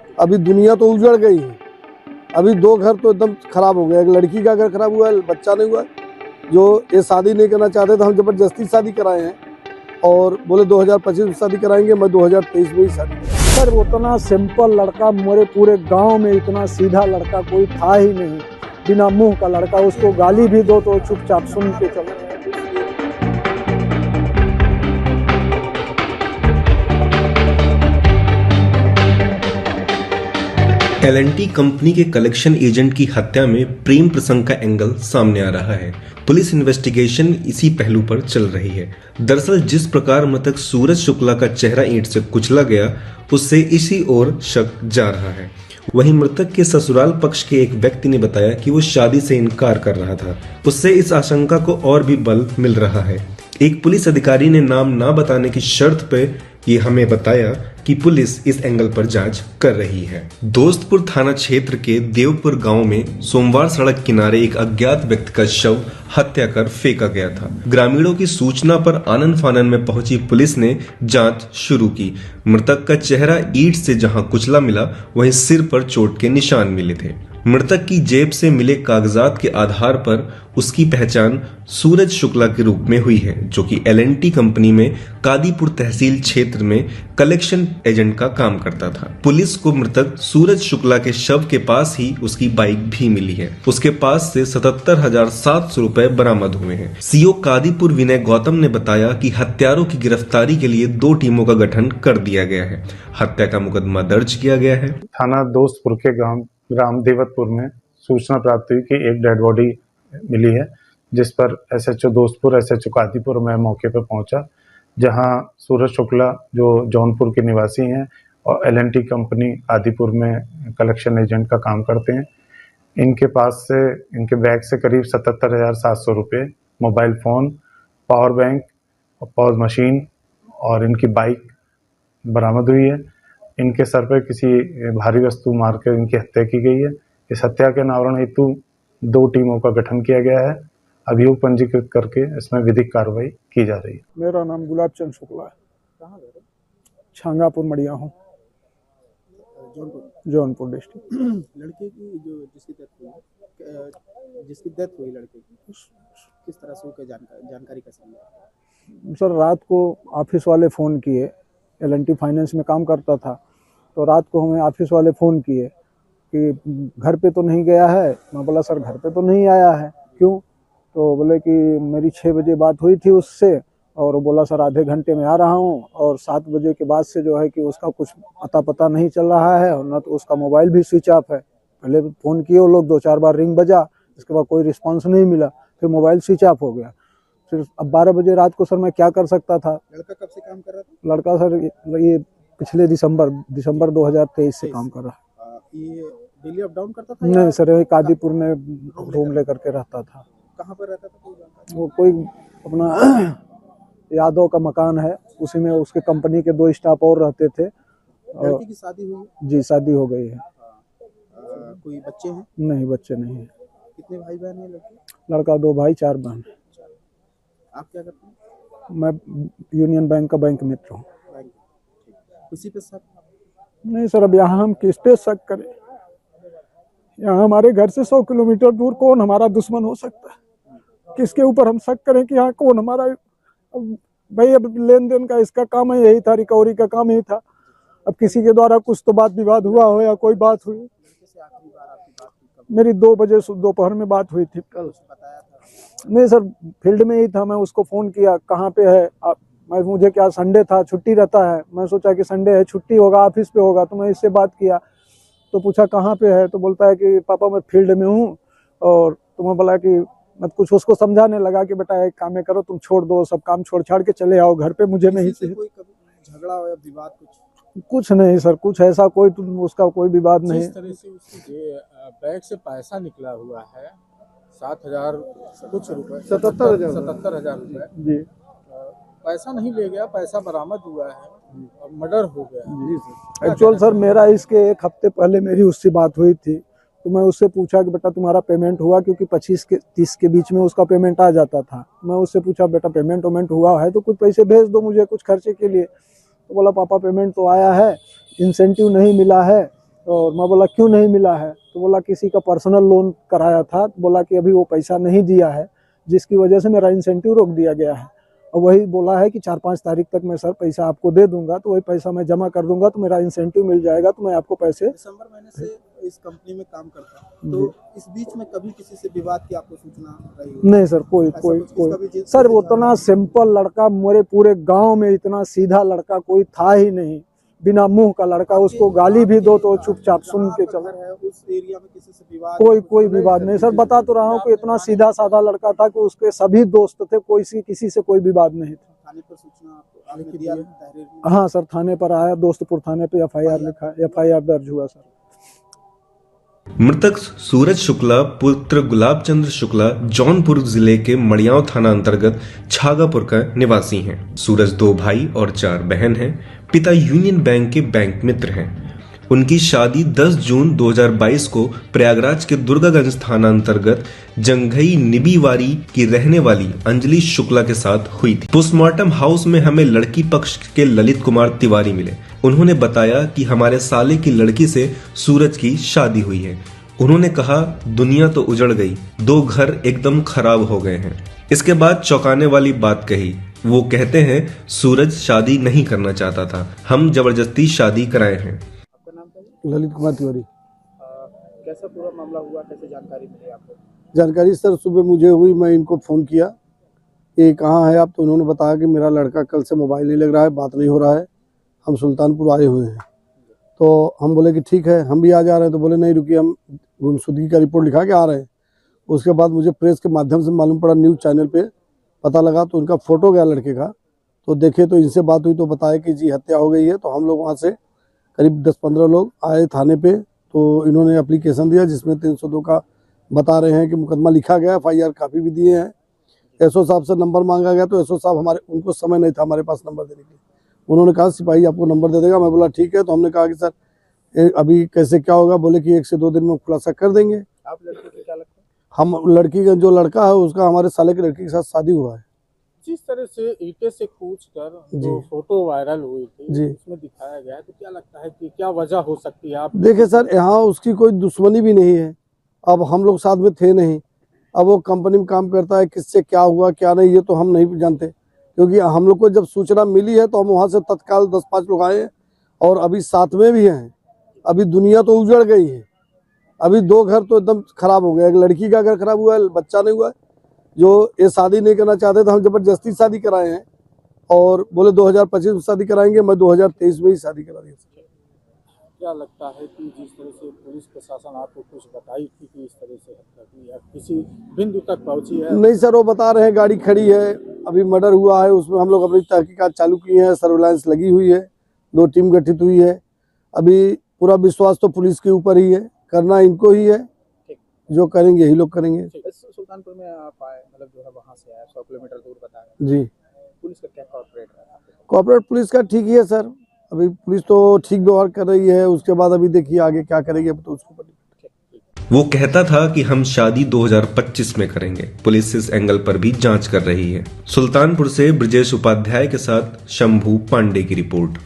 अभी दुनिया तो उजड़ गई है। अभी 2 घर तो एकदम खराब हो गया। एक लड़की का घर खराब हुआ है, बच्चा नहीं हुआ है। जो ये शादी नहीं करना चाहते थे, हम जबरदस्ती शादी कराए हैं और बोले 2025 में शादी कराएंगे। मैं 2023 में ही शादी कराऊंगा। सर उतना सिंपल लड़का मेरे पूरे गांव में इतना सीधा लड़का कोई था ही नहीं। बिना मुंह का लड़का, उसको गाली भी दो तो चुपचाप सुन के चलो। L&T कंपनी के कलेक्शन एजेंट की हत्या में प्रेम प्रसंग का एंगल सामने आ रहा है। पुलिस इन्वेस्टिगेशन इसी पहलू पर चल रही है। दरअसल जिस प्रकार मृतक सूरज शुक्ला का चेहरा ईंट से कुचला गया, उससे इसी ओर शक जा रहा है। वहीं मृतक के ससुराल पक्ष के एक व्यक्ति ने बताया कि वो शादी से इनकार कर रहा था। उससे इस आशंका को और भी बल मिल रहा है। एक पुलिस अधिकारी ने नाम ना बताने की शर्त पे ये हमें बताया कि पुलिस इस एंगल पर जांच कर रही है। दोस्तपुर थाना क्षेत्र के देवपुर गांव में सोमवार सड़क किनारे एक अज्ञात व्यक्ति का शव हत्या कर फेंका गया था। ग्रामीणों की सूचना पर आनन फानन में पहुंची पुलिस ने जांच शुरू की। मृतक का चेहरा ईंट से जहां कुचला मिला, वहीं सिर पर चोट के निशान मिले थे। मृतक की जेब से मिले कागजात के आधार पर उसकी पहचान सूरज शुक्ला के रूप में हुई है, जो कि L&T कंपनी में कादीपुर तहसील क्षेत्र में कलेक्शन एजेंट का काम करता था। पुलिस को मृतक सूरज शुक्ला के शव के पास ही उसकी बाइक भी मिली है। उसके पास से 77,700 रुपए बरामद हुए हैं। सीओ कादीपुर विनय गौतम ने बताया कि हत्यारों की गिरफ्तारी के लिए 2 टीमों का गठन कर दिया गया है। हत्या का मुकदमा दर्ज किया गया है। थाना दोस्तपुर के ग्राम देवतपुर में सूचना प्राप्त हुई कि एक डेड बॉडी मिली है, जिस पर SHO दोस्तपुर, SHO कादीपुर में मौके पर पहुंचा, जहां सूरज शुक्ला जो जौनपुर के निवासी हैं और L&T कंपनी कादीपुर में कलेक्शन एजेंट का काम करते हैं, इनके पास से इनके बैग से करीब 77,700 रुपये, मोबाइल फ़ोन, पावर बैंक और पॉज मशीन और इनकी बाइक बरामद हुई है। इनके सर पर किसी भारी वस्तु मारकर इनकी हत्या की गई है। इस हत्या के अनावरण हेतु 2 टीमों का गठन किया गया है। अभियोग पंजीकृत करके इसमें विधिक कार्रवाई की जा रही है। मेरा नाम गुलाब चंद शुक्ला है। कहाँ घर? छांगापुर मड़िया हूँ, जौनपुर डिस्ट्रिक्ट। लड़के की जो जिसकी डेथ हुई लड़के की, किस तरह से उसकी जानकारी कैसे मिली? सर रात को ऑफिस वाले फ़ोन किए। L&T फाइनेंस में काम करता था, तो रात को हमें ऑफिस वाले फ़ोन किए कि घर पे तो नहीं गया है। मैं बोला सर घर पे तो नहीं आया है, क्यों? तो बोले कि मेरी 6 बजे बात हुई थी उससे, और वो बोला सर आधे घंटे में आ रहा हूँ। और 7 बजे के बाद से जो है कि उसका कुछ अता पता नहीं चल रहा है, और न तो उसका मोबाइल भी स्विच ऑफ है। पहले फ़ोन किए वो लोग, 2-4 बार रिंग बजा, इसके बाद कोई रिस्पॉन्स नहीं मिला, फिर मोबाइल स्विच ऑफ हो गया। फिर अब 12 बजे रात को सर मैं क्या कर सकता था। लड़का कब से काम कर रहा था? लड़का सर ये पिछले दिसंबर 2023 से काम कर रहा है। ये डेली अप डाउन करता था? नहीं सर, ये कादीपुर में रूम लेकर के रहता था। कहाँ पर रहता था? कोई जानकारी? वो कोई अपना यादव का मकान है, उसी में उसके कंपनी के 2 स्टाफ और रहते थे। लड़की की शादी हुई? जी शादी हो गई है। कोई बच्चे हैं? नहीं, बच्चे नहीं है। कितने भाई बहन है लड़के? लड़का 2 भाई 4 बहन। आप क्या करते हैं? मैं यूनियन बैंक का बैंक मित्र हूँ। उसी पे शक? नहीं सर, अब यहाँ हम किस पे शक करें? यहाँ हमारे घर से 100 किलोमीटर दूर कौन हमारा दुश्मन हो सकता है? किसके ऊपर हम शक करें कि यहाँ कौन हमारा? भाई अब लेन देन का इसका काम है, यही था, रिकवरी का काम ही था। अब किसी के द्वारा कुछ तो बात विवाद हुआ हो या कोई बात हुई। मेरी 2 बजे दोपहर में बात हुई थी कल। नहीं सर, फील्ड में ही था। मैं उसको फ़ोन किया, कहाँ पे है आप? मुझे क्या, संडे था, छुट्टी रहता है। मैं सोचा कि संडे है, छुट्टी होगा, ऑफिस पे होगा, तो मैं इससे बात किया। तो पूछा कहाँ पे है, तो बोलता है कि पापा मैं फील्ड में हूँ। और तो मैं बोला कि मैं कुछ उसको समझाने लगा कि बेटा एक काम करो, तुम छोड़ दो सब काम, छोड़ छाड़ के चले आओ घर पे, मुझे नहीं चाहिए। कोई कभी झगड़ा हो या विवाद कुछ नहीं सर, कुछ ऐसा कोई उसका कोई विवाद नहीं। जिस तरह से उसके बैग से पैसा निकला हुआ है 7,000 कुछ रुपए, 77,000 रुपए जी, पैसा नहीं ले गया, पैसा बरामद हुआ है, मर्डर हो गया। जी सर। एक्चुअल सर मेरा इसके 1 हफ्ते पहले मेरी उससे बात हुई थी, तो मैं उससे पूछा कि बेटा तुम्हारा पेमेंट हुआ, क्योंकि 25 के 30 के बीच में उसका पेमेंट आ जाता था। मैं उससे पूछा बेटा पेमेंट हुआ है तो कुछ पैसे भेज दो मुझे कुछ खर्चे के लिए। तो बोला पापा पेमेंट तो आया है, इंसेंटिव नहीं मिला है, और मैं बोला क्यों नहीं मिला है, तो बोला किसी का पर्सनल लोन कराया था, तो बोला कि अभी वो पैसा नहीं दिया है, जिसकी वजह से मेरा इंसेंटिव रोक दिया गया है। और वही बोला है कि 4-5 तारीख तक मैं सर पैसा आपको दे दूंगा, तो वही पैसा मैं जमा कर दूंगा, तो मेरा इंसेंटिव मिल जाएगा, तो मैं आपको पैसे। दिसंबर महीने से इस कंपनी में काम करता हूं, तो इस बीच में कभी किसी से विवाद की आपको सूचना रही हो? नहीं सर, कोई सर उतना सिंपल लड़का, मेरे पूरे गांव में इतना सीधा लड़का कोई था ही नहीं, बिना मुंह का लड़का। उसको गाली भी दो तो चुपचाप सुन के चला। उस एरिया में किसी से विवाद? कोई विवाद नहीं सर, बता तो रहा हूँ कि इतना सीधा साधा लड़का था कि उसके सभी दोस्त थे, किसी से कोई विवाद नहीं था। थाने पर सूचना आपने दिया? हाँ सर, थाने पर आया, दोस्तपुर थाने पे FIR लिखा, FIR दर्ज हुआ सर। मृतक सूरज शुक्ला पुत्र गुलाब चंद्र शुक्ला जौनपुर जिले के मड़ियाव थाना अंतर्गत छागापुर का निवासी हैं। सूरज 2 भाई और 4 बहन हैं। पिता यूनियन बैंक के बैंक मित्र हैं। उनकी शादी 10 जून 2022 को प्रयागराज के दुर्गागंज थाना अंतर्गत जंघई निबीवारी की रहने वाली अंजलि शुक्ला के साथ हुई थी। पोस्टमार्टम हाउस में हमें लड़की पक्ष के ललित कुमार तिवारी मिले। उन्होंने बताया कि हमारे साले की लड़की से सूरज की शादी हुई है। उन्होंने कहा दुनिया तो उजड़ गई, 2 घर एकदम खराब हो गए हैं। इसके बाद चौंकाने वाली बात कही। वो कहते हैं सूरज शादी नहीं करना चाहता था, हम जबरदस्ती शादी कराए हैं। आपका नाम क्या है? ललित कुमार तिवारी। कैसा पूरा मामला हुआ, कैसे जानकारी मिली आपको? जानकारी सर सुबह मुझे हुई, मैं इनको फ़ोन किया कि कहाँ है आप, तो उन्होंने बताया कि मेरा लड़का कल से मोबाइल नहीं लग रहा है, बात नहीं हो रहा है, हम सुल्तानपुर आए हुए हैं। तो हम बोले कि ठीक है, हम भी आ जा रहे हैं। तो बोले नहीं रुकिए, हम गुमशुदगी का रिपोर्ट लिखा के आ रहे हैं। उसके बाद मुझे प्रेस के माध्यम से मालूम पड़ा, न्यूज़ चैनल पे पता लगा, तो उनका फ़ोटो गया लड़के का, तो देखे तो इनसे बात हुई तो बताया कि जी हत्या हो गई है। तो हम लोग वहाँ से करीब 10-15 लोग आए थाने पे, तो इन्होंने एप्लीकेशन दिया जिसमें 302 का बता रहे हैं कि मुकदमा लिखा गया, FIR काफ़ी भी दिए हैं। SO साहब से नंबर मांगा गया, तो SO साहब उनको समय नहीं था हमारे पास नंबर देने के लिए। उन्होंने कहा सिपाही आपको नंबर दे देगा। मैं बोला ठीक है। तो हमने कहा कि सर अभी कैसे क्या होगा, बोले कि 1 से 2 दिन में खुलासा कर देंगे। आप लड़के को क्या लगता है? हम लड़की का जो लड़का है उसका हमारे साले की लड़की के साथ शादी हुआ है। जिस तरह से ईंटे से कूचकर जी। जो फोटो वायरल हुई थी जी। उसमें दिखाया गया है, तो क्या लगता है कि क्या वजह हो सकती है? आप देखिए सर, यहाँ उसकी कोई दुश्मनी भी नहीं है। अब हम लोग साथ में थे नहीं, अब वो कंपनी में काम करता है, किससे क्या हुआ क्या नहीं ये तो हम नहीं जानते, क्योंकि हम लोग को जब सूचना मिली है तो हम वहाँ से तत्काल 10-5 लोग आए हैं और अभी साथ में भी हैं। अभी दुनिया तो उजड़ गई है। अभी 2 घर तो एकदम खराब हो गया। एक लड़की का घर खराब हुआ है, बच्चा नहीं हुआ है। जो ये शादी नहीं करना चाहते थे, हम जबरदस्ती शादी कराए हैं और बोले 2025 में शादी कराएंगे। मैं 2023 में ही शादी करा दी। क्या लगता है कि जिस तरह से पुलिस प्रशासन आपको कुछ बताई थी कि इस तरह से हत्या की, या किसी बिंदु तक पहुंची है? नहीं सर, वो बता रहे हैं गाड़ी खड़ी है, अभी मर्डर हुआ है, उसमें हम लोग अपनी तहकीकात चालू की है, सर्विलांस लगी हुई है, 2 टीम गठित हुई है। अभी पूरा विश्वास तो पुलिस के ऊपर ही है, करना इनको ही है, जो करेंगे यही लोग करेंगे। सुल्तानपुर में आप आए, मतलब जो है वहाँ से आए, 100 किलोमीटर दूर बताया जी। पुलिस का क्या कॉर्पोरेट है? कॉर्पोरेट पुलिस का ठीक ही है सर, अभी पुलिस तो ठीक व्यवहार कर रही है। उसके बाद अभी देखिए आगे क्या करेगी, अब तो उसको वो कहता था कि हम शादी 2025 में करेंगे। पुलिस इस एंगल पर भी जांच कर रही है। सुल्तानपुर से ब्रजेश उपाध्याय के साथ शंभू पांडे की रिपोर्ट।